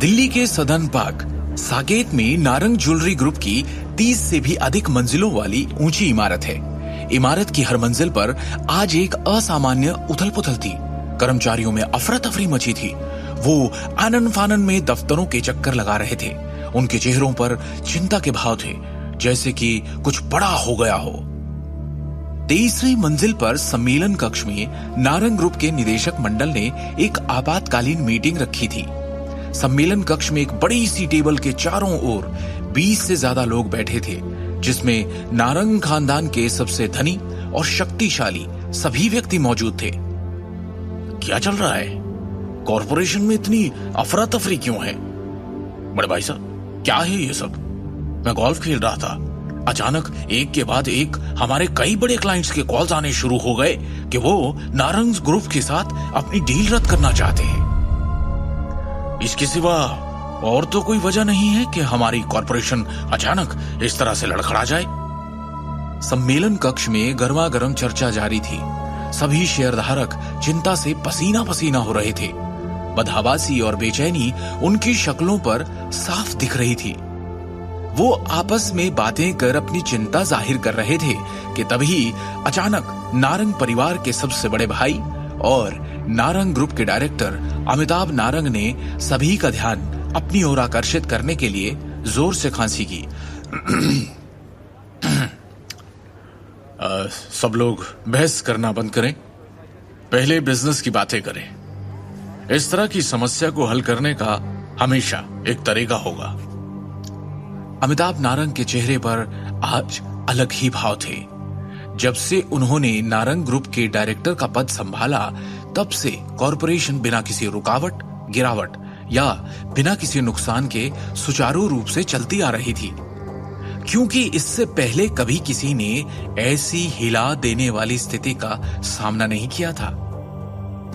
दिल्ली के southern park Saket में Narang jewellery group की 30 से भी अधिक मंजिलों वाली ऊंची इमारत है। इमारत की हर मंजिल पर आज एक असामान्य उथल पुथल थी। कर्मचारियों में अफरा तफरी मची थी। वो आनन फानन में दफ्तरों के चक्कर लगा रहे थे। उनके चेहरों पर चिंता के भाव थे, जैसे कि कुछ बड़ा हो गया हो। 23वीं मंजिल पर सम्मेलन कक्ष में नारंग ग्रुप के निदेशक मंडल ने एक आपातकालीन मीटिंग रखी थी। सम्मेलन कक्ष में एक बड़ी सी टेबल के चारों ओर 20 से ज्यादा लोग बैठे थे, जिसमें नारंग खानदान के सबसे धनी और शक्तिशाली सभी व्यक्ति मौजूद थे। क्या चल रहा है? कॉरपोरेशन में इतनी अफरा तफरी क्यों है? बड़े भाई साहब, क्या है ये सब? मैं गोल्फ खेल रहा था, अचानक एक के बाद एक हमारे कई बड़े क्लाइंट्स के कॉल्स आने शुरू हो गए कि वो नारंग ग्रुप के साथ अपनी डील रद्द करना चाहते हैं। इसके सिवा और तो कोई वजह नहीं है कि हमारी कॉरपोरेशन अचानक इस तरह से लड़खड़ा जाए। सम्मेलन कक्ष में गर्मागर्म चर्चा जारी थी। सभी शेयरधारक चिंता से पसीना पसीना हो रहे थे। बदहवासी और बेचैनी उनकी शक्लों पर साफ दिख रही थी। वो आपस में बातें कर अपनी चिंता जाहिर कर रहे थे कि तभी अचानक नारंग परिवार के सबसे बड़े भाई और नारंग ग्रुप के डायरेक्टर अमिताभ नारंग ने सभी का ध्यान अपनी ओर आकर्षित करने के लिए जोर से खांसी की। सब लोग बहस करना बंद करें, पहले बिजनेस की बातें करें। इस तरह की समस्या को हल करने का हमेशा एक तरीका होगा। अमिताभ नारंग के चेहरे पर आज अलग ही भाव थे। जब से उन्होंने नारंग ग्रुप के डायरेक्टर का पद संभाला, तब से कॉरपोरेशन बिना किसी रुकावट, गिरावट या बिना किसी नुकसान के सुचारू रूप से चलती आ रही थी, क्योंकि इससे पहले कभी किसी ने ऐसी हिला देने वाली स्थिति का सामना नहीं किया था।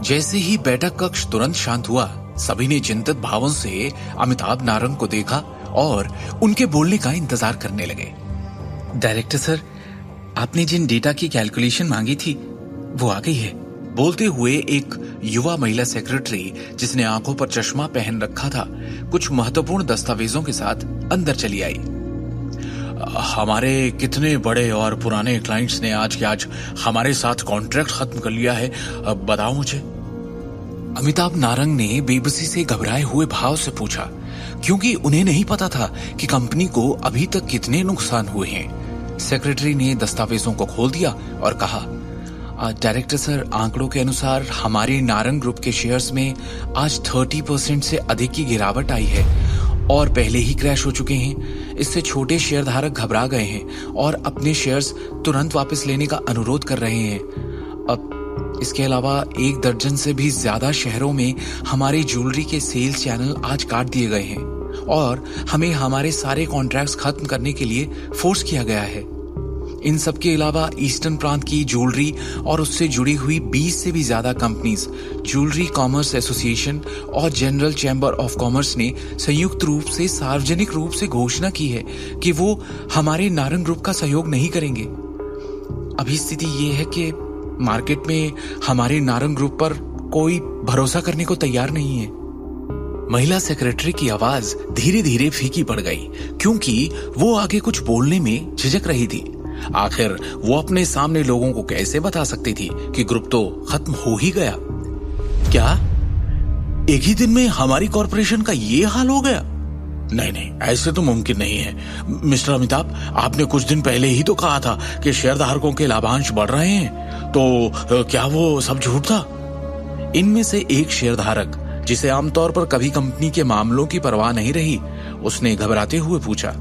जैसे ही बैठक कक्ष तुरंत शांत हुआ, सभी ने चिंतित भावों से अमिताभ नारंग को देखा और उनके बोलने का इंतजार करने लगे। डायरेक्टर सर, आपने जिन डेटा की कैलकुलेशन मांगी थी वो आ गई है। बोलते हुए एक युवा महिला सेक्रेटरी, जिसने आंखों पर चश्मा पहन रखा था, कुछ महत्वपूर्ण दस्तावेजों के साथ अंदर चली आई। हमारे कितने बड़े और पुराने क्लाइंट्स ने आज के आज हमारे साथ कॉन्ट्रैक्ट खत्म कर लिया है, अब बताओ मुझे। अमिताभ नारंग ने बेबसी से घबराए हुए भाव से पूछा, क्योंकि उन्हें नहीं पता था कि कंपनी को अभी तक कितने नुकसान हुए हैं। सेक्रेटरी ने दस्तावेजों को खोल दिया और कहा, डायरेक्टर सर, आंकड़ों के अनुसार हमारे नारंग ग्रुप के शेयर्स में आज 30% से अधिक की गिरावट आई है और पहले ही क्रैश हो चुके हैं। इससे छोटे शेयरधारक घबरा गए हैं और अपने शेयर्स तुरंत वापस लेने का अनुरोध कर रहे हैं। अब इसके अलावा 1 दर्जन से भी ज्यादा शहरों में हमारे ज्वेलरी के सेल्स चैनल आज काट दिए गए हैं और हमें हमारे सारे कॉन्ट्रैक्ट्स खत्म करने के लिए फोर्स किया गया है। इन सब के अलावा ईस्टर्न प्रांत की ज्वेलरी और उससे जुड़ी हुई 20 से भी ज्यादा कंपनीज, ज्वेलरी कॉमर्स एसोसिएशन और जनरल चैम्बर ऑफ कॉमर्स ने संयुक्त रूप से सार्वजनिक रूप से घोषणा की है कि वो हमारे नारंग ग्रुप का सहयोग नहीं करेंगे। अभी स्थिति ये है कि मार्केट में हमारे नारंग ग्रुप पर कोई भरोसा करने को तैयार नहीं है। महिला सेक्रेटरी की आवाज धीरे धीरे फीकी पड़ गई, क्योंकि वो आगे कुछ बोलने में झिझक रही थी। आखिर वो अपने सामने लोगों को कैसे बता सकती थी कि ग्रुप तो खत्म हो ही गया। क्या एक ही दिन में हमारी कॉरपोरेशन का ये हाल हो गया? नहीं, ऐसे तो मुमकिन नहीं है। मिस्टर अमिताभ, आपने कुछ दिन पहले ही तो कहा था कि शेयरधारकों के लाभांश बढ़ रहे हैं, तो क्या वो सब झूठ था? इनमें से एक शेयरधारक, जिसे आमतौर पर कभी कंपनी के मामलों की परवाह नहीं रही, उसने घबराते हुए पूछा,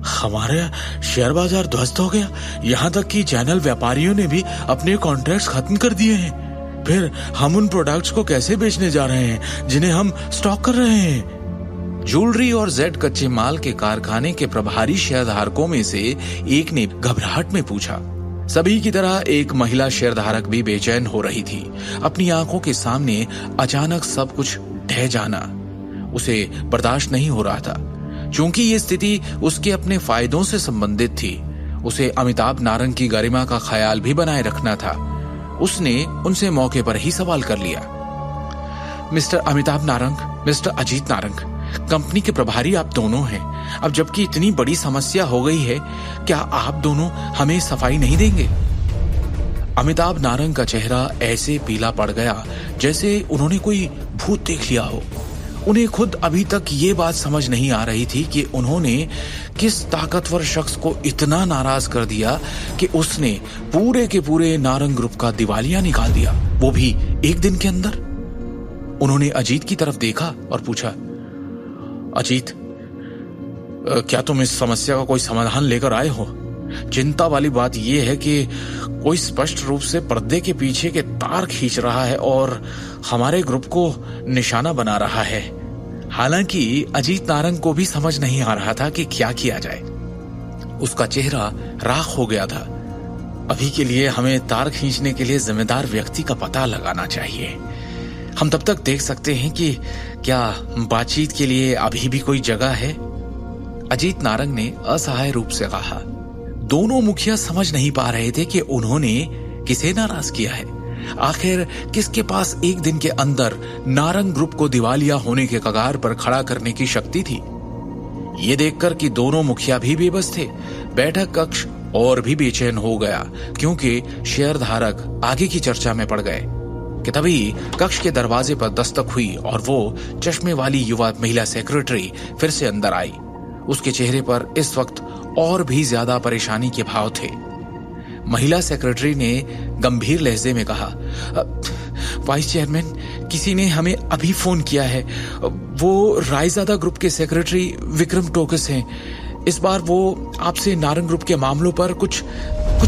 हमारा शेयर बाजार ध्वस्त हो गया, यहाँ तक कि चैनल व्यापारियों ने भी अपने कॉन्ट्रैक्ट्स खत्म कर दिए हैं। फिर हम उन प्रोडक्ट्स को कैसे बेचने जा रहे हैं जिन्हें हम स्टॉक कर रहे हैं? ज्वेलरी और जेड कच्चे माल के कारखाने के प्रभारी शेयरधारकों में से एक ने घबराहट में पूछा। सभी की तरह एक महिला शेयरधारक भी बेचैन हो रही थी। अपनी आंखों के सामने अचानक सब कुछ ढह जाना उसे बर्दाश्त नहीं हो रहा था। चूंकि ये स्थिति उसके अपने फायदों से संबंधित थी, उसे अमिताभ नारंग की गरिमा का ख्याल भी बनाए रखना था। उसने उनसे मौके पर ही सवाल कर लिया, mister Amitabh Narang, mister Ajit Narang, company के प्रभारी आप दोनों हैं। अब जबकि इतनी बड़ी समस्या हो गई है, क्या आप दोनों हमें सफाई नहीं देंगे? अमिताभ नारंग का चेहरा ऐसे पीला पड़ गया जैसे उन्होंने कोई भूत देख लिया हो। उन्हें खुद अभी तक ये बात समझ नहीं आ रही थी कि उन्होंने किस ताकतवर शख्स को इतना नाराज कर दिया कि उसने पूरे के पूरे नारंग ग्रुप का दिवालिया निकाल दिया, वो भी एक दिन के अंदर। उन्होंने अजीत की तरफ देखा और पूछा, अजीत, क्या तुम इस समस्या का कोई समाधान लेकर आए हो? चिंता वाली बात यह है कि कोई स्पष्ट रूप से पर्दे के पीछे के तार खींच रहा है और हमारे ग्रुप को निशाना बना रहा है। हालांकि अजीत नारंग को भी समझ नहीं आ रहा था कि क्या किया जाए। उसका चेहरा राख हो गया था। अभी के लिए हमें तार खींचने के लिए जिम्मेदार व्यक्ति का पता लगाना चाहिए। हम तब तक देख सकते हैं कि क्या बातचीत के लिए अभी भी कोई जगह है? अजीत नारंग ने असहाय रूप से कहा। दोनों मुखिया समझ नहीं पा रहे थे कि उन्होंने किसे नाराज किया है। आखिर किसके पास एक दिन के अंदर नारंग ग्रुप को दिवालिया होने के कगार पर खड़ा करने की शक्ति थी? ये देखकर कि दोनों मुखिया भी बेबस थे, बैठक कक्ष और भी बेचैन हो गया, क्योंकि शेयरधारक आगे की चर्चा में पड़ गए कि तभी कक्ष के दरवाजे पर दस्तक हुई और वो चश्मे वाली युवा महिला सेक्रेटरी फिर से अंदर आई। उसके चेहरे पर इस वक्त और भी ज्यादा परेशानी के भाव थे। महिला सेक्रेटरी ने गंभीर लहजे में कहा, वाइस चेयरमैन, किसी ने हमें अभी फोन किया है। वो रायजादा ग्रुप के सेक्रेटरी विक्रम टोकस हैं। इस बार वो आपसे नारंग ग्रुप के मामलों पर कुछ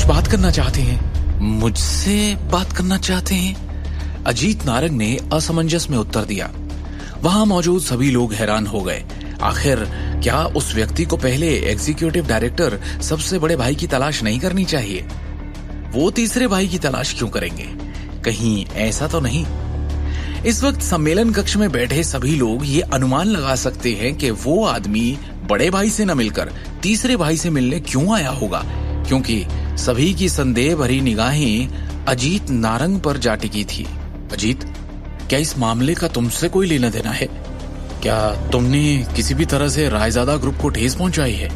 बात करना चाहते हैं। मुझसे बात करना चाहते हैं? अजीत नारंग ने असमंजस में उत्तर दिया। वहां मौजूद सभी लोग हैरान हो गए। आखिर क्या उस व्यक्ति को पहले एग्जीक्यूटिव डायरेक्टर सबसे बड़े भाई की तलाश नहीं करनी चाहिए? वो तीसरे भाई की तलाश क्यों करेंगे? कहीं ऐसा तो नहीं? इस वक्त सम्मेलन कक्ष में बैठे सभी लोग ये अनुमान लगा सकते हैं कि वो आदमी बड़े भाई से न मिलकर तीसरे भाई से मिलने क्यों आया होगा, क्योंकि सभी की संदेह भरी निगाहें अजीत नारंग पर जा टिकी थी। अजीत, क्या इस मामले का तुमसे कोई लेना देना है? क्या तुमने किसी भी तरह से रायजादा ग्रुप को ठेस पहुंचाई है?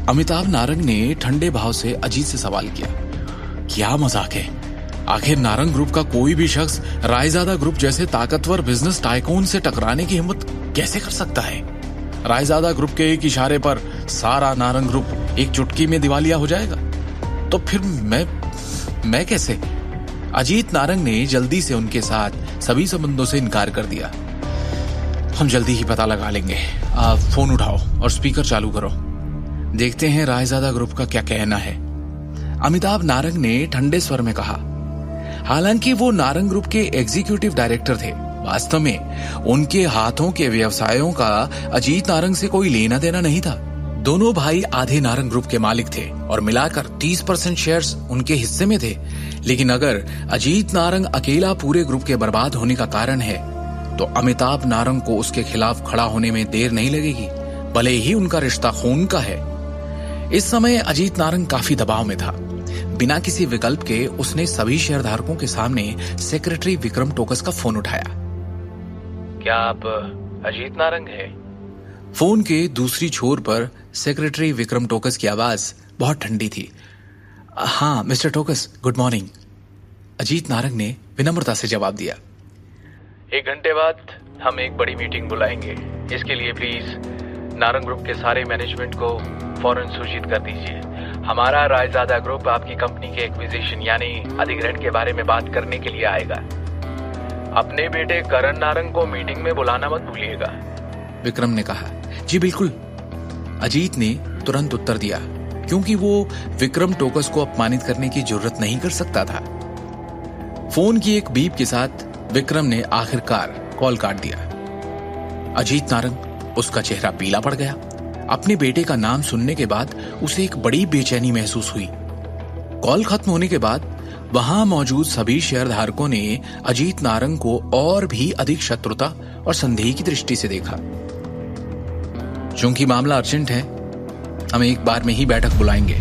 अमिताभ नारंग ने ठंडे भाव से अजीत से सवाल किया। क्या मजाक है? आखिर नारंग ग्रुप का कोई भी शख्स रायजादा ग्रुप जैसे ताकतवर बिजनेस टाइकून से टकराने की हिम्मत कैसे कर सकता है? रायजादा ग्रुप के एक इशारे पर सारा नारंग ग्रुप एक चुटकी में दिवालिया हो जाएगा। तो फिर मैं कैसे? अजीत नारंग ने जल्दी से उनके साथ सभी संबंधों से इनकार कर दिया। हम जल्दी ही पता लगा लेंगे। आप फोन उठाओ और स्पीकर चालू करो। देखते हैं रायजादा ग्रुप का क्या कहना है। अमिताभ नारंग ने ठंडे स्वर में कहा। हालांकि वो नारंग ग्रुप के एग्जीक्यूटिव डायरेक्टर थे, वास्तव में उनके हाथों के व्यवसायों का अजीत नारंग से कोई लेना देना नहीं था। दोनों भाई आधे नारंग ग्रुप के मालिक थे और मिलाकर 30% शेयर्स उनके हिस्से में थे। लेकिन अगर अजीत नारंग अकेला पूरे ग्रुप के बर्बाद होने का कारण है, तो अमिताभ नारंग को उसके खिलाफ खड़ा होने में देर नहीं लगेगी, भले ही उनका रिश्ता खून का है। इस समय अजीत नारंग काफी दबाव में था। बिना किसी विकल्प के उसने सभी शेयरधारकों के सामने सेक्रेटरी विक्रम टोकस का फोन उठाया। क्या आप अजीत नारंग हैं? फोन के दूसरी छोर पर सेक्रेटरी विक्रम टोकस की आवाज बहुत ठंडी थी। हाँ mister Tokas, good morning. Ajit Narang ने विनम्रता से जवाब दिया। 1 घंटे बाद हम एक बड़ी मीटिंग बुलाएंगे। इसके लिए प्लीज नारंग ग्रुप के सारे मैनेजमेंट को फौरन सूचित कर दीजिए। हमारा रायजादा ग्रुप आपकी कंपनी के एक्विजिशन यानी अधिग्रहण के बारे में बात करने के लिए आएगा। अपने बेटे करण नारंग को मीटिंग में बुलाना मत भूलिएगा, विक्रम ने कहा। जी बिल्कुल, अजीत ने तुरंत उत्तर दिया, क्योंकि वो विक्रम टोकस को अपमानित करने की जरूरत नहीं कर सकता था। फोन की एक बीप के साथ विक्रम ने आखिरकार कॉल काट दिया। अजीत नारंग, उसका चेहरा पीला पड़ गया। अपने बेटे का नाम सुनने के बाद उसे एक बड़ी बेचैनी महसूस हुई। कॉल खत्म होने के बाद वहां मौजूद सभी शेयरधारकों ने अजीत नारंग को और भी अधिक शत्रुता और संदेह की दृष्टि से देखा। चूंकि मामला अर्जेंट है, हम एक बार में ही बैठक बुलाएंगे।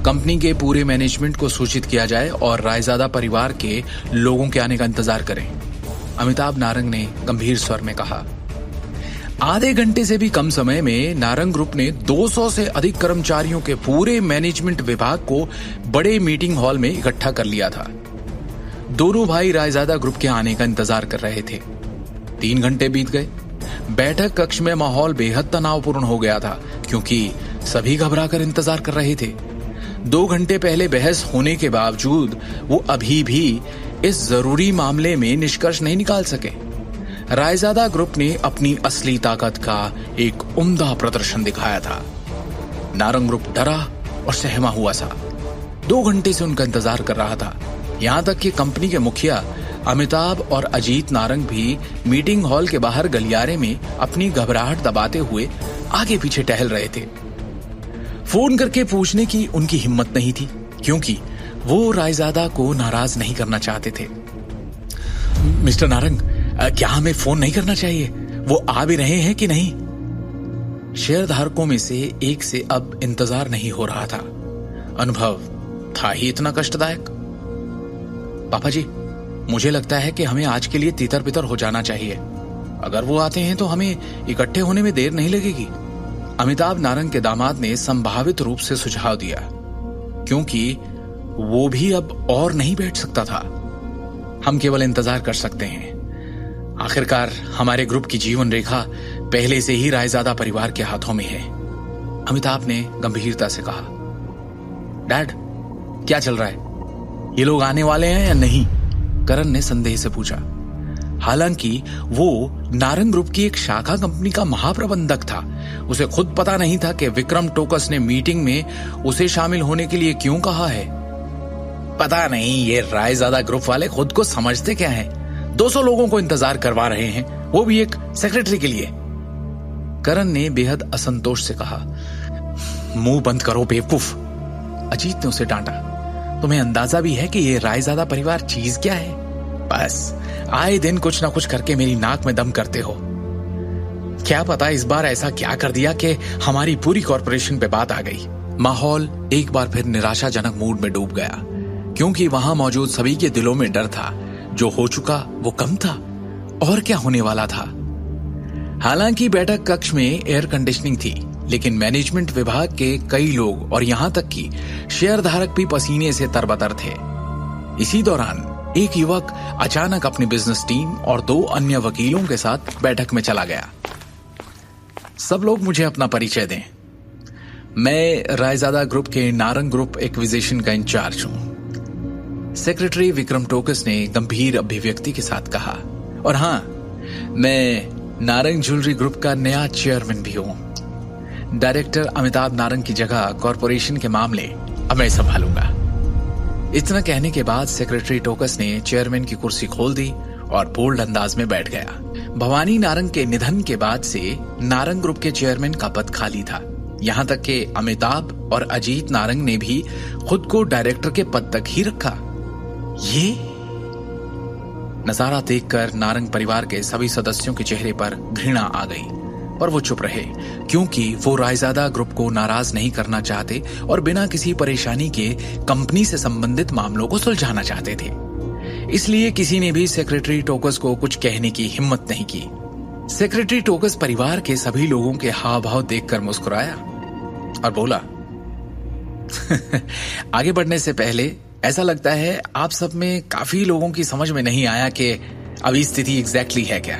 कंपनी के पूरे मैनेजमेंट को सूचित किया जाए और रायजादा परिवार के लोगों के आने का इंतजार करें, अमिताभ नारंग ने गंभीर स्वर में कहा। आधे घंटे से भी कम समय में नारंग ग्रुप ने 200 से अधिक कर्मचारियों के पूरे मैनेजमेंट विभाग को बड़े मीटिंग हॉल में इकट्ठा कर लिया था। दोनों भाई रायजादा ग्रुप के आने का इंतजार कर रहे थे। 3 घंटे बीत गए। बैठक कक्ष में माहौल बेहद तनावपूर्ण हो गया था, क्योंकि सभी घबरा कर इंतजार कर रहे थे। 2 घंटे पहले बहस होने के बावजूद वो अभी भी इस जरूरी मामले में निष्कर्ष नहीं निकाल सके। रायजादा ग्रुप ने अपनी असली ताकत का एक उम्दा प्रदर्शन दिखाया था। नारंग ग्रुप डरा और सहमा हुआ सा 2 घंटे से उनका इंतजार कर रहा था। यहां तक कि कंपनी के मुखिया अमिताभ और अजीत नारंग भी मीटिंग हॉल के बाहर गलियारे में अपनी घबराहट दबाते हुए आगे पीछे टहल रहे थे। फोन करके पूछने की उनकी हिम्मत नहीं थी, क्योंकि वो रायजादा को नाराज नहीं करना चाहते थे। मिस्टर नारंग, क्या हमें फोन नहीं करना चाहिए? वो आ भी रहे हैं कि नहीं? शेयर धारकों में से एक से अब इंतजार नहीं हो रहा था। अनुभव था ही इतना कष्टदायक। पापा जी, मुझे लगता है कि हमें आज के लिए तीतर बितर हो जाना चाहिए। अगर वो आते हैं तो हमें इकट्ठे होने में देर नहीं लगेगी। अमिताभ नारंग के दामाद ने संभावित रूप से सुझाव दिया, क्योंकि वो भी अब और नहीं बैठ सकता था। हम केवल इंतजार कर सकते हैं। आखिरकार हमारे ग्रुप की जीवन रेखा पहले से ही रायजादा परिवार के हाथों में है। अमिताभ ने गंभीरता से कहा। डैड, क्या चल रहा है? ये लोग आने वाले हैं या नहीं? करण ने संदेह से पूछा। हालांकि वो नारंग ग्रुप की एक शाखा कंपनी का महाप्रबंधक था। उसे खुद पता नहीं था कि विक्रम टोकस ने मीटिंग में उसे शामिल होने के लिए क्यों कहा है। पता नहीं ये रायजादा ग्रुप वाले खुद को समझते क्या हैं? 200 लोगों को इंतजार करवा रहे हैं, वो भी एक सेक्रेटरी के लिए। करण ने बेहद असंतोष से कहा। मुंह बंद करो बेवकूफ, अजीत ने उसे डांटा। तुम्हें अंदाजा भी है कि ये रायजादा परिवार चीज क्या है? बस आए दिन कुछ ना कुछ करके मेरी नाक में दम करते हो। क्या पता इस बार ऐसा क्या कर दिया कि हमारी पूरी कॉर्पोरेशन पे बात आ गई। माहौल एक बार फिर निराशाजनक मूड में डूब गया, क्योंकि वहां मौजूद सभी के दिलों में डर था। जो हो चुका वो कम था, और क्या होने वाला था। हालांकि बैठक कक्ष में एयर कंडीशनिंग थी, लेकिन मैनेजमेंट विभाग के कई लोग और यहां तक कि शेयरधारक भी पसीने से तरबतर थे। इसी दौरान एक युवक अचानक अपनी बिजनेस टीम और 2 अन्य वकीलों के साथ बैठक में चला गया। सब लोग मुझे अपना परिचय दें। मैं रायजादा ग्रुप के नारंग ग्रुप एक्विजिशन का इंचार्ज हूं, सेक्रेटरी विक्रम टोकस ने गंभीर अभिव्यक्ति के साथ कहा। और हां, मैं नारंग ज्वेलरी ग्रुप का नया चेयरमैन भी हूं। डायरेक्टर अमिताभ नारंग की जगह कॉर्पोरेशन के मामले अब मैं संभालूंगा। इतना कहने के बाद सेक्रेटरी टोकस ने चेयरमैन की कुर्सी खोल दी और बोल्ड अंदाज में बैठ गया। भवानी नारंग के निधन के बाद से नारंग ग्रुप के चेयरमैन का पद खाली था। यहां तक कि अमिताभ और अजीत नारंग ने भी खुद को डायरेक्टर के पद तक ही रखा। ये नजारा देखकर नारंग परिवार के सभी सदस्यों के चेहरे पर घृणा आ गई, पर वो चुप रहे, क्योंकि वो रायजादा ग्रुप को नाराज नहीं करना चाहते और बिना किसी परेशानी के कंपनी से संबंधित मामलों को सुलझाना चाहते थे। इसलिए किसी ने भी सेक्रेटरी टोकस को कुछ कहने की हिम्मत नहीं की। सेक्रेटरी टोकस परिवार के सभी लोगों के हाव भाव देखकर मुस्कुराया और बोला, आगे बढ़ने से पहले ऐसा लगता है आप सब में काफी लोगों की समझ में नहीं आया कि अभी स्थिति एग्जैक्टली है क्या।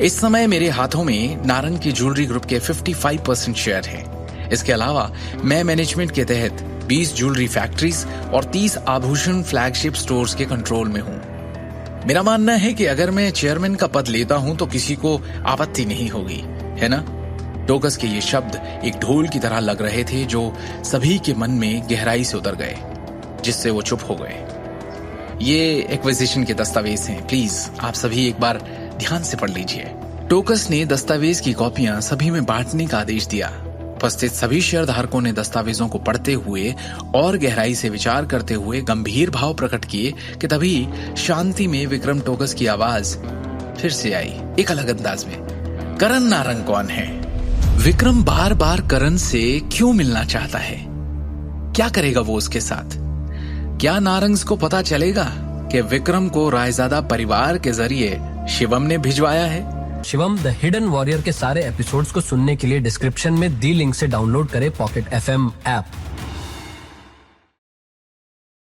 इस समय मेरे हाथों में नारंग की ज्वेलरी ग्रुप के 55% शेयर है। इसके अलावा मैं मैनेजमेंट के तहत 20 ज्वेलरी फैक्ट्रीज और 30 आभूषण फ्लैगशिप स्टोर्स के कंट्रोल में हूं। मेरा मानना है कि अगर मैं चेयरमैन का पद लेता हूं तो किसी को आपत्ति नहीं होगी, है ना? टोकस के ये शब्द एक ढोल की तरह लग रहे थे, जो सभी के मन में गहराई से उतर गए, जिससे वो चुप हो गए। ये एक्विजिशन के दस्तावेज हैं, प्लीज आप सभी एक बार ध्यान से पढ़ लीजिए। टोकस ने दस्तावेज की कॉपियां सभी में बांटने का आदेश दिया। उपस्थित सभी शेयरधारकों ने दस्तावेजों को पढ़ते हुए और गहराई से विचार करते हुए गंभीर भाव प्रकट किए कि तभी शांति में विक्रम टोकस की आवाज फिर से आई, एक अलग अंदाज में। करण नारंग कौन है? विक्रम बार बार करण से क्यों मिलना चाहता है? क्या करेगा वो उसके साथ? क्या नारंग्स को पता चलेगा कि विक्रम को रायजादा परिवार के जरिए शिवम ने भिजवाया है? शिवम द हिडन वॉरियर के सारे एपिसोड्स को सुनने के लिए डिस्क्रिप्शन में दी लिंक से डाउनलोड करें पॉकेट FM ऐप।